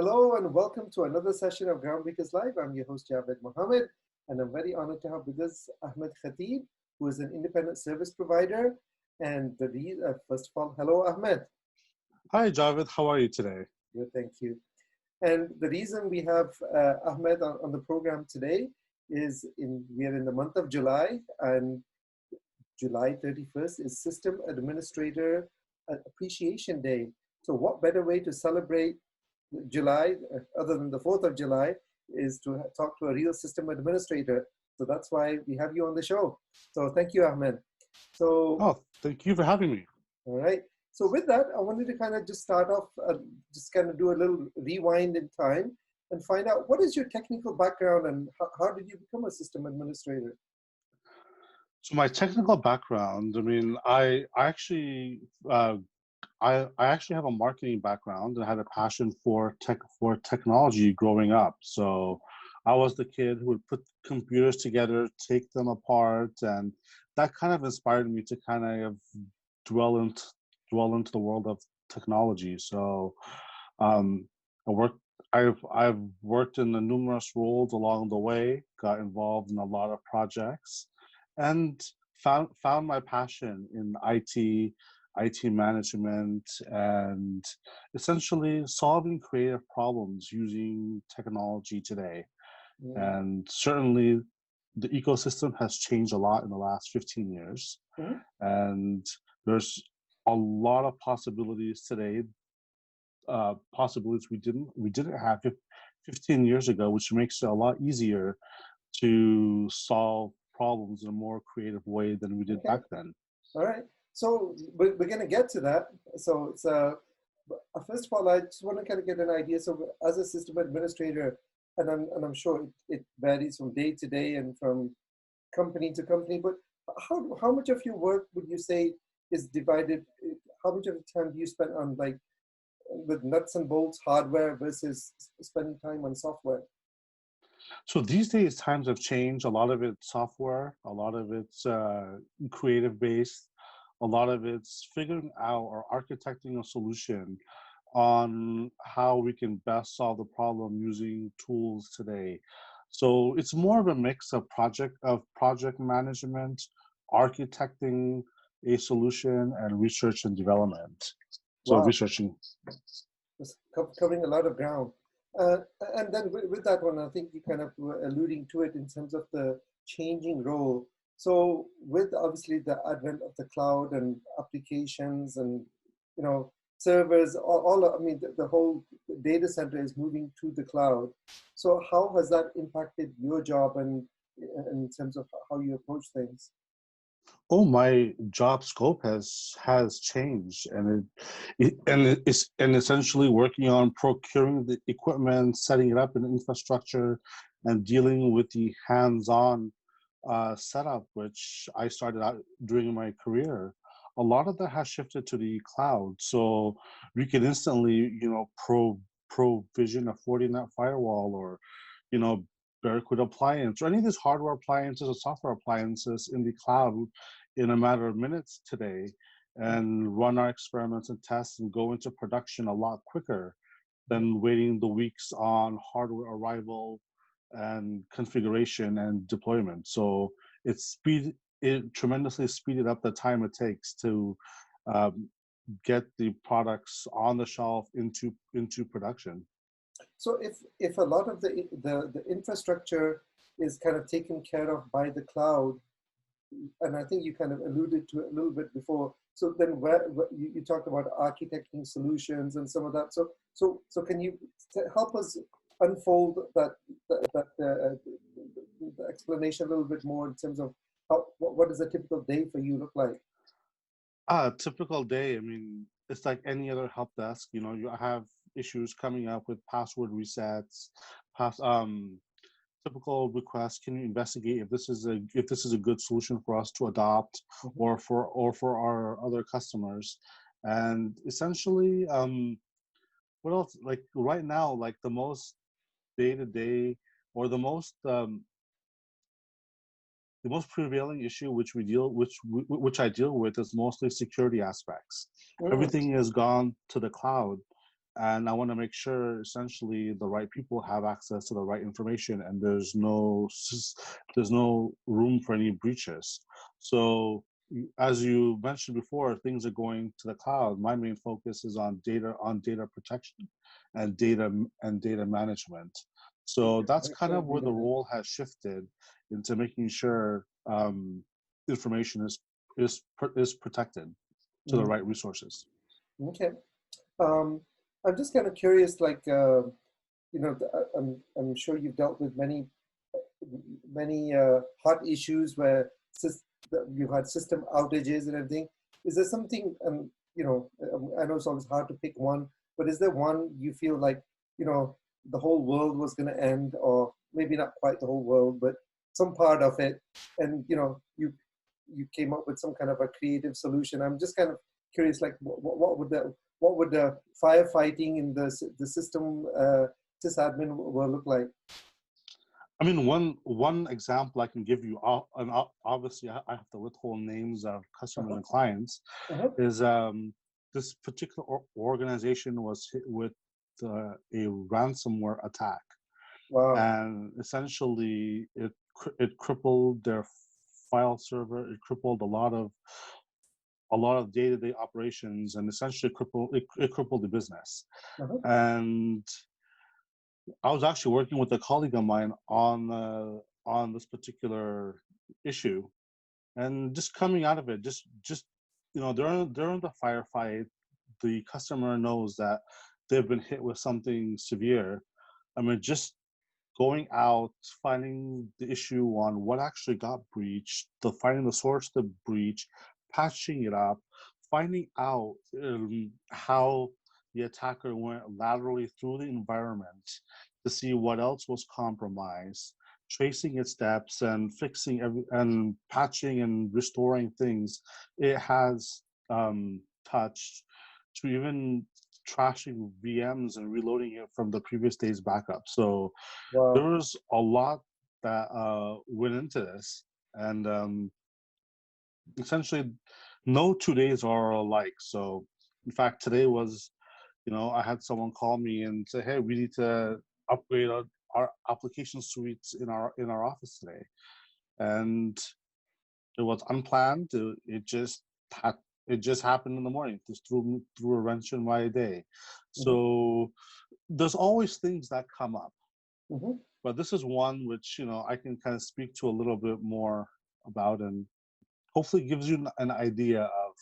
Hello and welcome to another session of Groundbreakers Live. I'm your host Javed Mohammed, and I'm very honored to have with us Ahmed Khatib, who is an independent service provider. And first of all, hello Ahmed. Hi, Javed. How are you today? Good, thank you. And the reason we have Ahmed on the program today is we are in the month of July, and July 31st is System Administrator Appreciation Day. So what better way to celebrate July, other than the 4th of July, is to talk to a real system administrator. So that's why we have you on the show. So thank you, Ahmed. Oh, thank you for having me. All right. So with that, I wanted to kind of just start off, just kind of do a little rewind in time and find out what is your technical background and how did you become a system administrator? So my technical background, I actually have a marketing background and had a passion for technology growing up. So I was the kid who would put computers together, take them apart, and that kind of inspired me to kind of dwell into the world of technology. So I've worked in the numerous roles along the way, got involved in a lot of projects, and found my passion in IT management, and essentially solving creative problems using technology today. And certainly the ecosystem has changed a lot in the last 15 years. And there's a lot of possibilities today, possibilities we didn't have 15 years ago, which makes it a lot easier to solve problems in a more creative way than we did back then. All right. So we're going to get to that. So it's first of all, I just want to kind of get an idea. So as a system administrator, and I'm sure it varies from day to day and from company to company, but how much of your work would you say is divided? How much of the time do you spend on like with nuts and bolts hardware versus spending time on software? So these days, times have changed. A lot of it's software, a lot of it's creative based, a lot of it's figuring out or architecting a solution on how we can best solve the problem using tools today. So it's more of a mix of project management, architecting a solution, and research and development. So Wow. researching. Covering a lot of ground. And then with that one, I think you kind of were alluding to it in terms of the changing role. So with obviously the advent of the cloud and applications and, servers, the whole data center is moving to the cloud. So how has that impacted your job and in terms of how you approach things? Oh, my job scope has changed, and it's essentially working on procuring the equipment, setting it up in infrastructure, and dealing with the hands-on setup, which I started out during my career. A lot of that has shifted to the cloud, so we can instantly, provision a Fortinet firewall, or, Barracuda appliance, or any of these hardware appliances or software appliances in the cloud in a matter of minutes today, and run our experiments and tests and go into production a lot quicker than waiting the weeks on hardware arrival and configuration and deployment. So it tremendously speeded up the time it takes to get the products on the shelf into production. So if a lot of the infrastructure is kind of taken care of by the cloud, and I think you kind of alluded to it a little bit before. So then, where you talked about architecting solutions and some of that. So can you help us unfold that the explanation a little bit more in terms of what does a typical day for you look like? A typical day, it's like any other help desk. You have issues coming up with password resets, typical requests. Can you investigate if this is a good solution for us to adopt, or for our other customers? And essentially, what else? Like right now, like the most day-to-day, or the most prevailing issue which I deal with is mostly security aspects. Everything has gone to the cloud, and I want to make sure essentially the right people have access to the right information, and there's no room for any breaches. So as you mentioned before, things are going to the cloud. My main focus is on data protection and data management. So that's kind of where the role has shifted into making sure information is protected to the right resources. Okay. I'm just kind of curious, like, I'm sure you've dealt with many hot issues where you've had system outages and everything. Is there something, I know it's always hard to pick one, but is there one you feel like, the whole world was going to end, or maybe not quite the whole world, but some part of it, and, you came up with some kind of a creative solution? I'm just kind of curious, like, what would the firefighting in the system sysadmin will look like? I mean, one example I can give you, and obviously I have to withhold names of customers and clients, is this particular organization was hit with a ransomware attack. Wow. And essentially it crippled their file server. It crippled a lot of day-to-day operations, and essentially crippled the business. And I was actually working with a colleague of mine on this particular issue, and just coming out of it, just during the firefight, the customer knows that they've been hit with something severe. I mean, just going out, finding the issue on what actually got breached, finding the source of the breach, patching it up, finding out how the attacker went laterally through the environment to see what else was compromised, tracing its steps and fixing and patching and restoring things it has touched, to even trashing VMs and reloading it from the previous day's backup. So there was a lot that went into this, and essentially no 2 days are alike. So in fact, today was, I had someone call me and say, hey, we need to upgrade our application suites in our office today. And it was unplanned. It just happened in the morning. Just threw a wrench in my day. So there's always things that come up. But this is one which, I can kind of speak to a little bit more about, and hopefully gives you an idea of,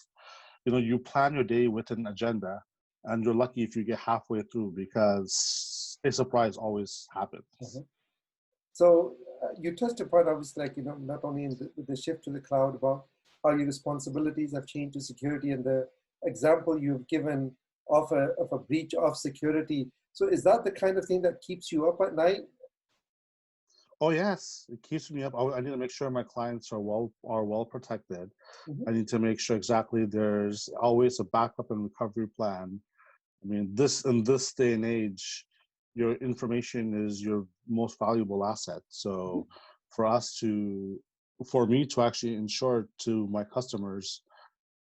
you plan your day with an agenda, and you're lucky if you get halfway through, because a surprise always happens. So you touched upon, obviously, like, not only in the shift to the cloud, about how your responsibilities have changed to security, and the example you've given of a breach of security. So is that the kind of thing that keeps you up at night? Oh yes, it keeps me up. I need to make sure my clients are well protected. I need to make sure exactly there's always a backup and recovery plan. I mean, in this day and age, your information is your most valuable asset. So for me to actually ensure to my customers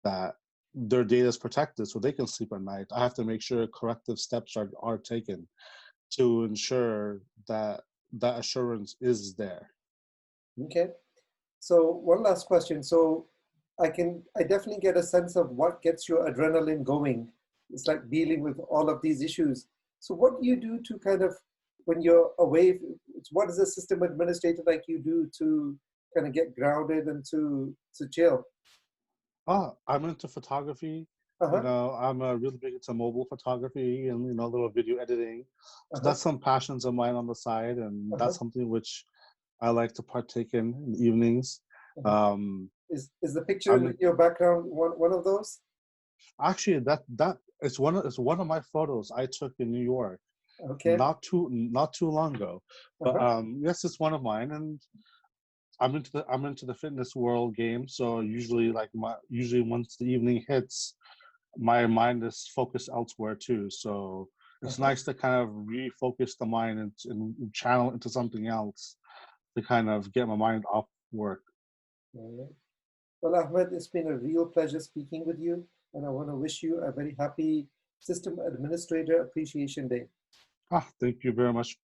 that their data is protected so they can sleep at night, I have to make sure corrective steps are taken to ensure that that assurance is there. Okay. So one last question. So I definitely get a sense of what gets your adrenaline going. It's like dealing with all of these issues. So what do you do to kind of, when you're away, what does a system administrator like you do to kind of get grounded and to chill? I'm into photography. I'm really big into mobile photography and, a little video editing. So that's some passions of mine on the side, and that's something which I like to partake in the evenings. Is the picture in your background one of those? Actually, that it's one of my photos I took in New York. Okay. Not too long ago. But yes, it's one of mine, and I'm into the fitness world game. So usually once the evening hits, my mind is focused elsewhere too. So it's nice to kind of refocus the mind and channel into something else to kind of get my mind off work. Well, Ahmed, it's been a real pleasure speaking with you, and I want to wish you a very happy System Administrator Appreciation Day. Thank you very much.